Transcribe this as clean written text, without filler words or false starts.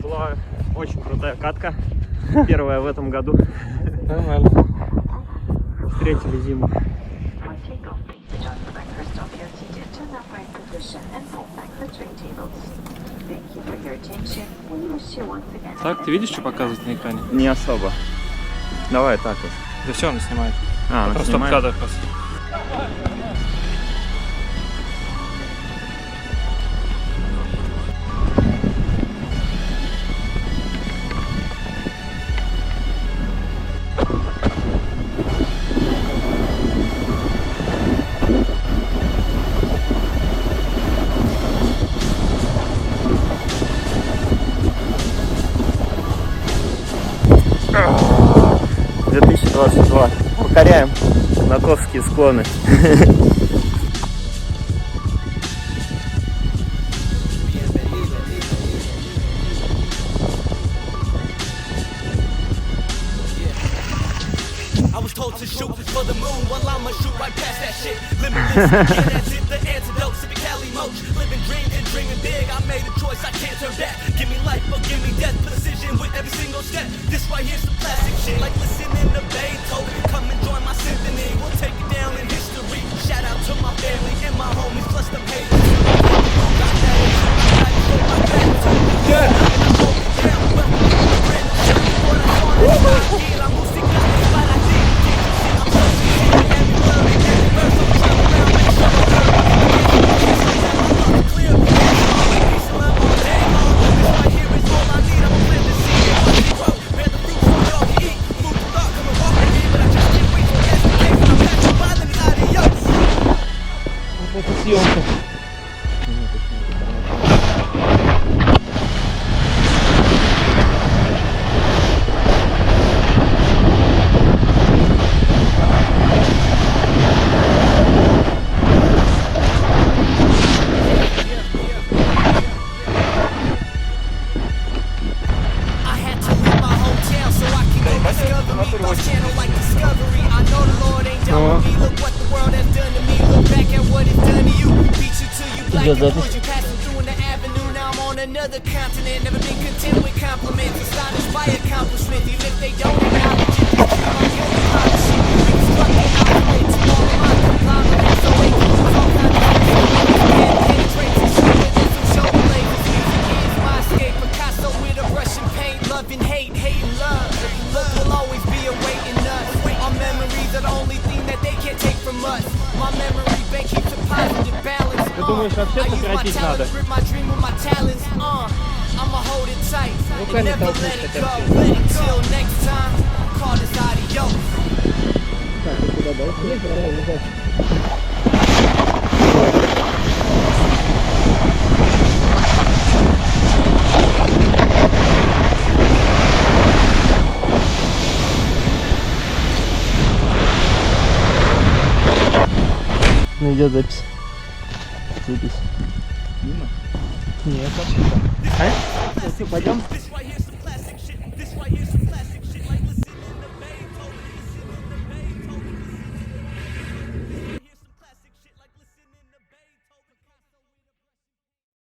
Была очень крутая катка. Первая в этом году. Нормально. Встретили зиму. Так, ты видишь, что показывает на экране? Не особо. Давай так вот. Да все, она снимает. Она просто снимает? кадр просто. Покоряем Конаковские склоны. Это съемка. Идет запись. Ты думаешь, вообще сократить надо? Руками толкнуть хотя бы. Так, ты куда дальше? Ну, идет запись. Запись. Мимо? Нет, вообще. А? Все, пойдем.